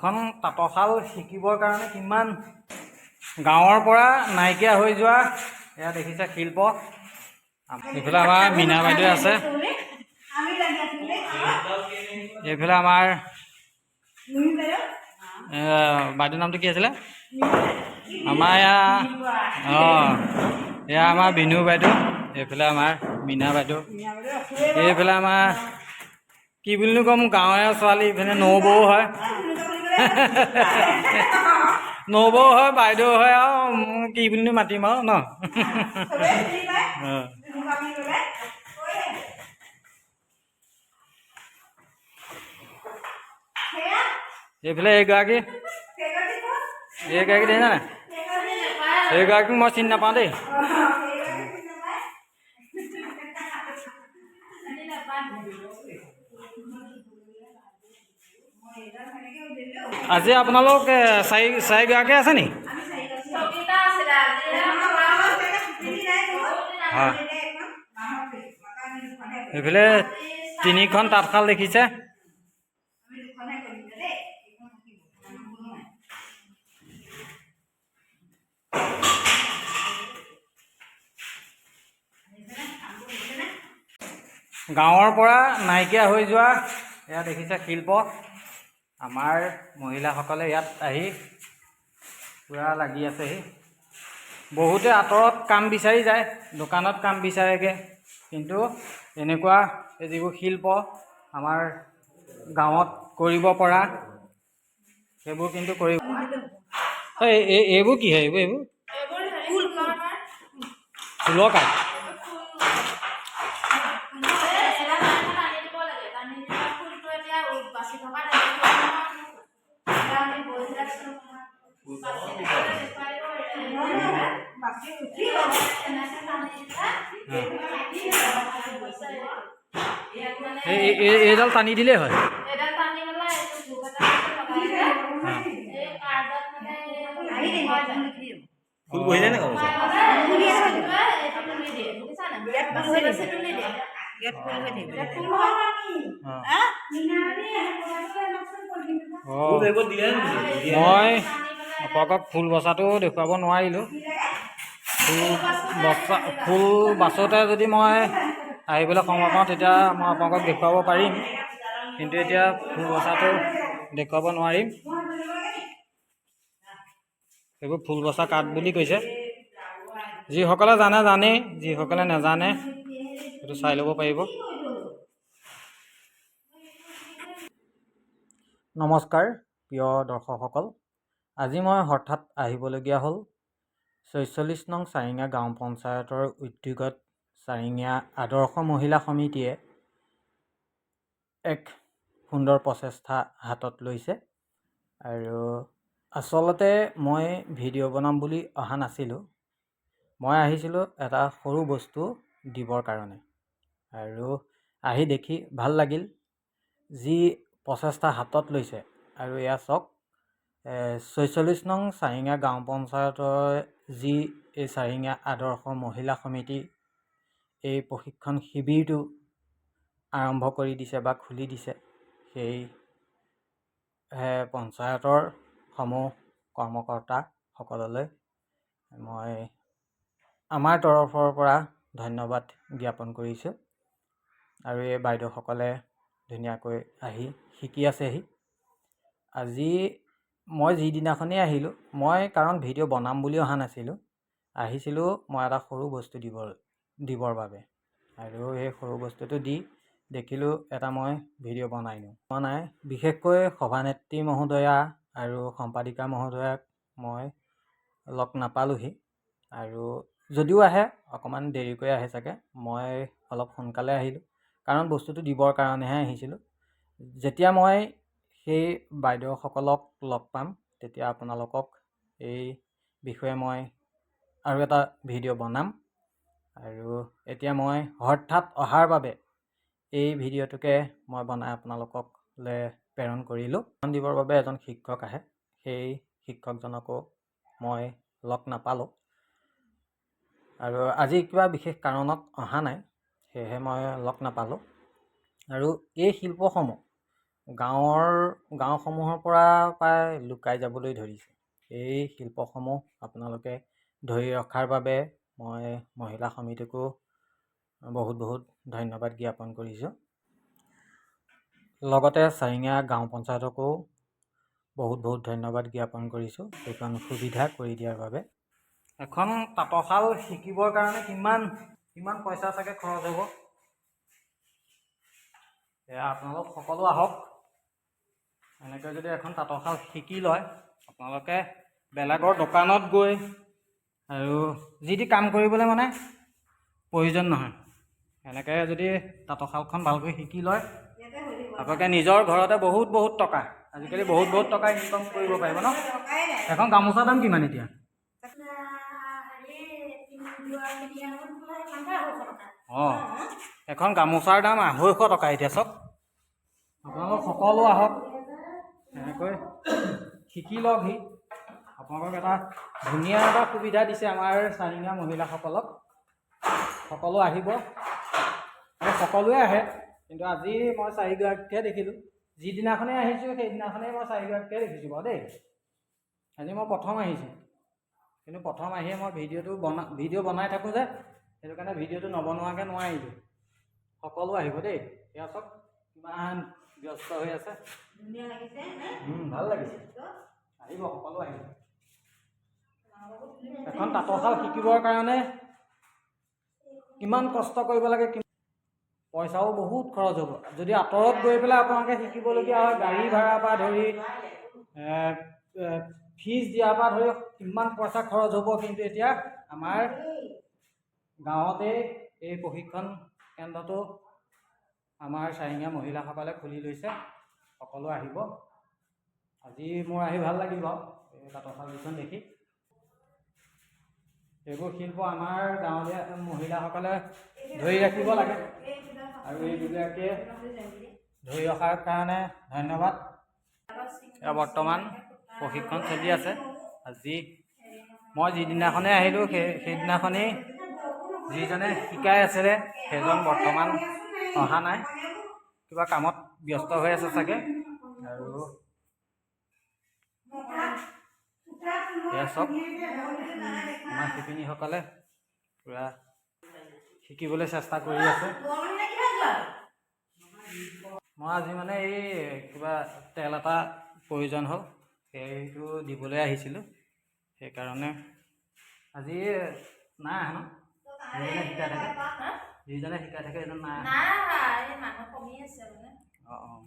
এখন তাঁতশাল শিকিবৰ কাৰণে কিমান গাঁৱৰ পৰা নাইকিয়া হৈ যোৱা এয়া দেখিছে শিল্প। এইফালে আমাৰ মীনা বাইদেউ আছে, এইফালে আমাৰ বাইদেউৰ নামটো কি আছিলে? আমাৰ এয়া আমাৰ বিনু বাইদেউ, এইফালে আমাৰ মীনা বাইদেউ, এইফালে আমাৰ কি বুলিনো ক'ম গাঁৱৰে ছোৱালী, ইফালে নবৌ হয় নবৌ হয়, বাইদেউ হয়, আৰু কি বুলিনো মাতিম আৰু ন। এইফালে এইগৰাকী দেখিছা নাই? এইগৰাকীক মই চিনি নাপাওঁ দেই। আজি আপোনালোক চাৰিগৰাকী আছে নি? হয়, এইফালে তিনিখন তাঁতশাল দেখিছে। গাঁৱৰ পৰা নাইকিয়া হৈ যোৱা এয়া দেখিছে শিল্প। আমাৰ মহিলাসকলে ইয়াত আহি পূৰা লাগি আছেহি। বহুতে আঁতৰত কাম বিচাৰি যায়, দোকানত কাম বিচাৰেগৈ, কিন্তু এনেকুৱা যিবোৰ শিল্প আমাৰ গাঁৱত কৰিব পৰা সেইবোৰ কিন্তু কৰিব। এইবোৰ কি হয়? এইবোৰ ফুলৰ কাঠ। এইডাল টানি দিলেই হয়। ফুল বহি যায় নে? মই আপোনালোকক ফুল বচাটো দেখুৱাব নোৱাৰিলোঁ। ফুল বাচোতে যদি মই আহিবলৈ সময় পাওঁ তেতিয়া মই আপোনালোকক দেখুৱাব পাৰিম, কিন্তু এতিয়া ফুল বচাটো দেখুৱাব নোৱাৰিম। এইবোৰ ফুল বচা কাঠ বুলি কৈছে। যিসকলে জানে জানেই, যিসকলে নাজানে সেইটো চাই ল'ব পাৰিব। নমস্কাৰ প্ৰিয় দৰ্শকসকল, আজি মই হঠাৎ আহিবলগীয়া হ'ল ৪৬ নং চাৰিঙীয়া গাঁও পঞ্চায়তৰ উদ্যোগত চাৰিঙীয়া আদৰ্শ মহিলা সমিতিয়ে এক সুন্দৰ প্ৰচেষ্টা হাতত লৈছে। আৰু আচলতে মই ভিডিঅ' বনাম বুলি অহা নাছিলোঁ, মই আহিছিলোঁ এটা সৰু বস্তু দিবৰ কাৰণে। আৰু আহি দেখি ভাল লাগিল যি প্ৰচেষ্টা হাতত লৈছে। আৰু এয়া চাওক, ৪৬ নং চাৰিঙীয়া গাঁও পঞ্চায়তৰ যি এই চাৰিঙীয়া আদৰ্শ মহিলা সমিতি এই প্ৰশিক্ষণ শিবিৰটো আৰম্ভ কৰি দিছে বা খুলি দিছে, সেই পঞ্চায়তৰ সমূহ কৰ্মকৰ্তাসকললৈ মই আমাৰ তৰফৰ পৰা ধন্যবাদ জ্ঞাপন কৰিছোঁ। আৰু এই বাইদেউসকলে ধুনীয়াকৈ আহি শিকি আছেহি। আজি মই যিদিনাখনেই আহিলোঁ, মই কাৰণ ভিডিঅ' বনাম বুলি অহা নাছিলোঁ, আহিছিলোঁ মই এটা সৰু বস্তু দিবৰ বাবে। আৰু সেই সৰু বস্তুটো দি দেখিলোঁ এটা মই ভিডিঅ' বনাই বিশেষকৈ সভানেত্ৰী মহোদয়া আৰু সম্পাদিকা মহোদয়াক মই লগ নাপালোঁহি। আৰু যদিও আহে অকণমান দেৰিকৈ আহে চাগে, মই অলপ সোনকালে আহিলোঁ কাৰণ বস্তুটো দিবৰ কাৰণেহে আহিছিলোঁ। যেতিয়া মই সেই বাইদেউসকলক লগ পাম তেতিয়া আপোনালোকক এই বিষয়ে মই আৰু এটা ভিডিঅ' বনাম। আৰু এতিয়া মই হঠাৎ অহাৰ বাবে এই ভিডিঅ'টোকে মই বনাই আপোনালোকলৈ প্ৰেৰণ কৰিলোঁ। দিবৰ বাবে এজন শিক্ষক আহে, সেই শিক্ষকজনকো মই লগ নাপালোঁ। আৰু আজি কিবা বিশেষ কাৰণত অহা নাই, সেয়েহে মই লগ নাপালোঁ। আৰু এই শিল্পসমূহ গাঁওসমূহৰ পৰা প্ৰায় লুকাই যাবলৈ ধৰিছে। এই শিল্পসমূহ আপোনালোকে ধৰি ৰখাৰ বাবে মই মহিলা সমিতিকো বহুত বহুত ধন্যবাদ জ্ঞাপন কৰিছোঁ। লগতে চাৰিঙীয়া গাঁও পঞ্চায়তকো বহুত বহুত ধন্যবাদ জ্ঞাপন কৰিছোঁ এইখন সুবিধা কৰি দিয়াৰ বাবে। এখন তাঁতৰশাল শিকিবৰ কাৰণে কিমান পইচা চাগে খৰচ হ'ব। এয়া আপোনালোক সকলো আহক। এনেকৈ যদি এখন তাঁতৰশাল শিকি লয়, আপোনালোকে বেলেগৰ দোকানত গৈ আৰু যি টি কাম কৰিবলৈ মানে প্ৰয়োজন নহয়। এনেকৈ যদি তাঁতৰশালখন ভালকৈ শিকি লয়, আপোনালোকে নিজৰ ঘৰতে বহুত টকা, আজিকালি বহুত টকা ইনকাম কৰিব পাৰিব ন। এখন গামোচাৰ দাম কিমান এতিয়া? অঁ, এখন গামোচাৰ দাম 250 টকা এতিয়া। চাওক, আপোনালোক সকলো আহক, এনেকৈ শিকি লওকহি। আপোনালোকক এটা ধুনীয়া এটা সুবিধা দিছে আমাৰ চাৰিঙীয়া মহিলাসকলক। সকলো আহিব, সকলোৱে আহে, কিন্তু আজি মই 4গৰাকীহে দেখিলোঁ। যিদিনাখনেই আহিছোঁ সেইদিনাখনেই মই 4গৰাকীহে দেখিছোঁ বাৰু দেই। আজি মই প্ৰথম আহিছোঁ, কিন্তু প্ৰথম আহিয়ে মই ভিডিঅ' বনাই থাকোঁ যে, সেইটো কাৰণে ভিডিঅ'টো নবনোৱাকৈ নোৱাৰিলোঁ। সকলো আহিব দেই। এয়া চাওক কিমান ব্যস্ত হৈ আছে, ভাল লাগিছে। আহিব, সকলো আহিব। এখন তাঁতৰশাল শিকিবৰ কাৰণে কিমান কষ্ট কৰিব লাগে, পইচাও বহুত খৰচ হ'ব। যদি আঁতৰত গৈ পেলাই আপোনালোকে শিকিবলগীয়া হয়, গাড়ী ভাড়াৰ পৰা ধৰি ফিজ দিয়াৰ পৰা ধৰি কিমান পইচা খৰচ হ'ব। কিন্তু এতিয়া আমাৰ গাঁৱতে এই প্ৰশিক্ষণ কেন্দ্ৰটো আমাৰ চাৰিঙীয়া মহিলাসকলে খুলি লৈছে। সকলো আহিব। আজি মোৰ আহি ভাল লাগিব এই তাঁতৰশালকেইখন দেখি। এইবোৰ শিল্প আমাৰ গাঁৱলীয়া মহিলাসকলে ধৰি ৰাখিব লাগে, আৰু এই দুগৰাকীয়ে ধৰি ৰখাৰ কাৰণে ধন্যবাদ। এতিয়া বৰ্তমান প্ৰশিক্ষণ চলি আছে। আজি মই যিদিনাখনেই আহিলোঁ সেইদিনাখনেই যিজনে শিকাই আছিলে সেইজন বৰ্তমান অহা নাই, কিবা কামত ব্যস্ত হৈ আছে চাগে। আৰু এয়া চাওক, আমাৰ শিপিনীসকলে পূৰা শিকিবলৈ চেষ্টা কৰি আছে। মই আজি মানে এই কিবা তেল এটা প্ৰয়োজন হ'ল, সেইটো দিবলৈ আহিছিলোঁ। সেইকাৰণে আজি নাই আহা ন? যিজনে শিকাই থাকে এজন নাই। অঁ,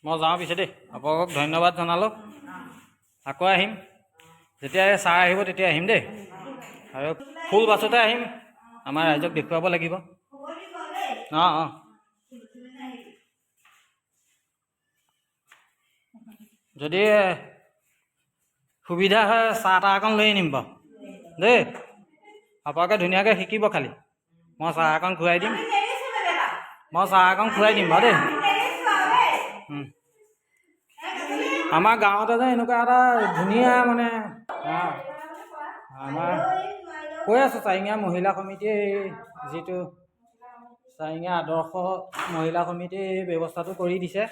মই যাওঁ পিছে দেই। আপোনালোকক ধন্যবাদ জনালোঁ। আকৌ আহিম, যেতিয়া ছাৰ আহিব তেতিয়া আহিম দেই। আৰু ফুল বাছতে আহিম, আমাৰ ৰাইজক দেখুৱাব লাগিব। অঁ, যদি সুবিধা হয় চাহ তাহ অকণ লৈ আনিম বাৰু দেই। আপোনালোকে ধুনীয়াকৈ শিকিব, খালি মই চাহ অকণ খুৱাই দিম। বাৰু দেই। আমাৰ গাঁৱতে যে এনেকুৱা এটা ধুনীয়া মানে আমাৰ কৈ আছোঁ, চাৰিঙীয়া মহিলা সমিতিয়ে যিটো চাৰিঙীয়া আদৰ্শ মহিলা সমিতিয়ে এই ব্যৱস্থাটো কৰি দিছে।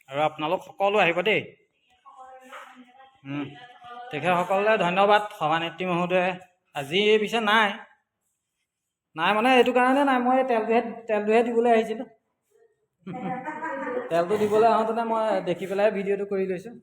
আৰু আপোনালোক সকলো আহিব দেই। তেখেতসকললৈ ধন্যবাদ। সভানেত্ৰী মহোদয়ে আজি পিছে নাই মানে এইটো কাৰণে নাই, মই তেলটোহে দিবলৈ আহিছিলোঁ। তেলটো দিবলৈ আহোঁতে মই দেখি পেলাই ভিডিঅ'টো কৰি লৈছোঁ।